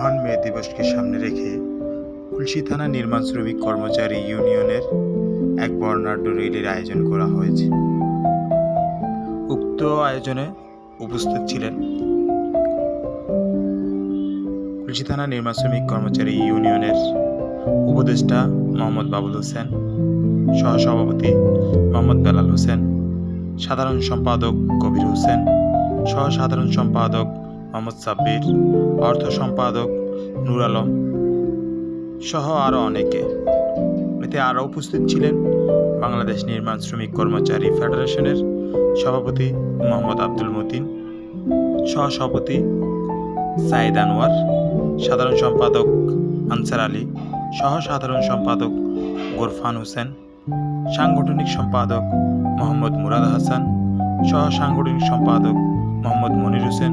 মহান মে দিবসকে সামনে রেখে খুলশী থানা নির্মাণ শ্রমিক কর্মচারী ইউনিয়নের এক বর্ণাঢ্য র্যালির আয়োজন করা হয়েছে। উক্ত আয়োজনে উপস্থিত ছিলেন খুলশী থানা নির্মাণ শ্রমিক কর্মচারী ইউনিয়নের উপদেষ্টা মোহাম্মদ বাবুল হোসেন, সহসভাপতি মোহাম্মদ বেলাল হোসেন, সাধারণ সম্পাদক কবির হোসেন, সহ-সাধারণ সম্পাদক মোহাম্মদ সাব্বির, অর্থ সম্পাদক নূর আলম সহ আরও অনেকে। এতে আরও উপস্থিত ছিলেন বাংলাদেশ নির্মাণ শ্রমিক কর্মচারী ফেডারেশনের সভাপতি মোহাম্মদ আব্দুল মতিন, সহসভাপতি সাইদ আনোয়ার, সাধারণ সম্পাদক আনসার আলী, সহ-সাধারণ সম্পাদক গোরফান হোসেন, সাংগঠনিক সম্পাদক মোহাম্মদ মুরাদ হাসান, সহ-সাংগঠনিক সম্পাদক মোহাম্মদ মনির হোসেন,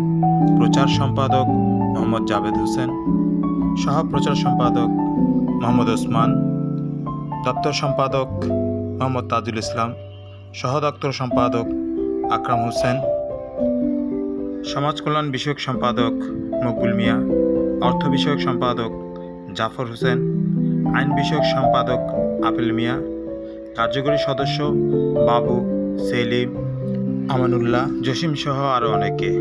প্রচার সম্পাদক মোহাম্মদ জাভেদ হোসেন, সহ-প্রচার সম্পাদক মোহাম্মদ ওসমান, দপ্তর সম্পাদক মোহাম্মদ তাজুল ইসলাম, সহ-দপ্তর সম্পাদক আকরাম হোসেন, সমাজ কল্যাণ বিষয়ক সম্পাদক মকবুল মিয়া, অর্থ বিষয়ক সম্পাদক জাফর হোসেন, আইন বিষয়ক সম্পাদক আপেল মিয়া, কার্যকরী সদস্য বাবু, সেলিম, আমানুল্লাহ, জসিম সহ আরও অনেকে।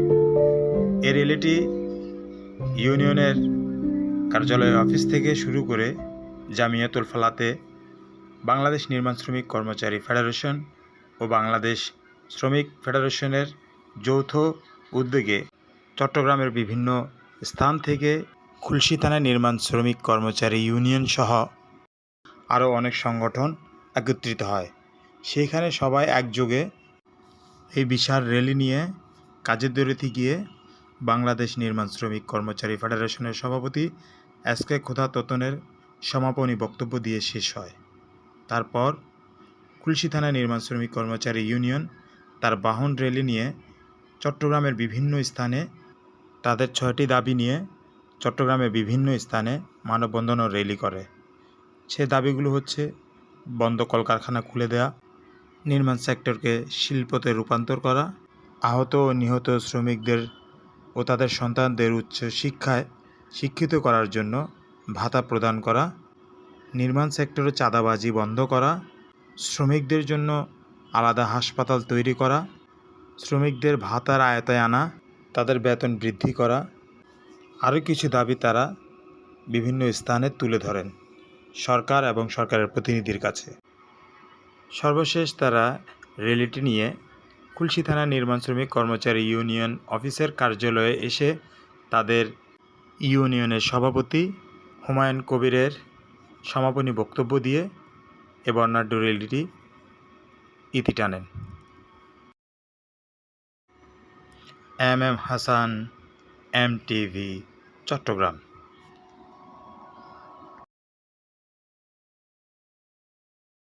এই র্যালিটি ইউনিয়নের কার্যালয়ের অফিস থেকে শুরু করে জামিয়াতুল ফালাতে, বাংলাদেশ নির্মাণ শ্রমিক কর্মচারী ফেডারেশন ও বাংলাদেশ শ্রমিক ফেডারেশনের যৌথ উদ্যোগে চট্টগ্রামের বিভিন্ন স্থান থেকে খুলশী থানা নির্মাণ শ্রমিক কর্মচারী ইউনিয়ন সহ আরও অনেক সংগঠন একত্রিত হয়। সেইখানে সবাই একযোগে এই বিশাল র্যালি নিয়ে কাজের দৌড়িতে গিয়ে বাংলাদেশ নির্মাণ শ্রমিক কর্মচারী ফেডারেশনের সভাপতি এসকে খোদা তোতনের সমাপনী বক্তব্য দিয়ে শেষ হয়। তারপর খুলশী থানা নির্মাণ শ্রমিক কর্মচারী ইউনিয়ন তার বাহন র্যালি নিয়ে চট্টগ্রামের বিভিন্ন স্থানে তাদের 6টি দাবি নিয়ে চট্টগ্রামের বিভিন্ন স্থানে মানববন্ধন ও র্যালি করে। সে দাবিগুলো হচ্ছে: বন্ধ কলকারখানা খুলে দেওয়া, নির্মাণ সেক্টরকে শিল্পতে রূপান্তর করা, আহত ও নিহত শ্রমিকদের ও তাদের সন্তানদের উচ্চ শিক্ষায় শিক্ষিত করার জন্য ভাতা প্রদান করা, নির্মাণ সেক্টরে চাঁদাবাজি বন্ধ করা, শ্রমিকদের জন্য আলাদা হাসপাতাল তৈরি করা, শ্রমিকদের ভাতার আয়তায় আনা, তাদের বেতন বৃদ্ধি করা, আরও কিছু দাবি তারা বিভিন্ন স্থানে তুলে ধরেন সরকার এবং সরকারের প্রতিনিধির কাছে। সর্বশেষ তারা র্যালিটি নিয়ে খুলশী থানা নির্মাণ শ্রমিক কর্মচারী ইউনিয়ন অফিসের কার্যালয়ে এসে তাদের ইউনিয়নের সভাপতি হুমায়ুন কবিরের সমাপনী বক্তব্য দিয়ে এ বর্ণাঢ্য র্যালিটি ইতি টানেন। M Hasan, MTV, Chittagong.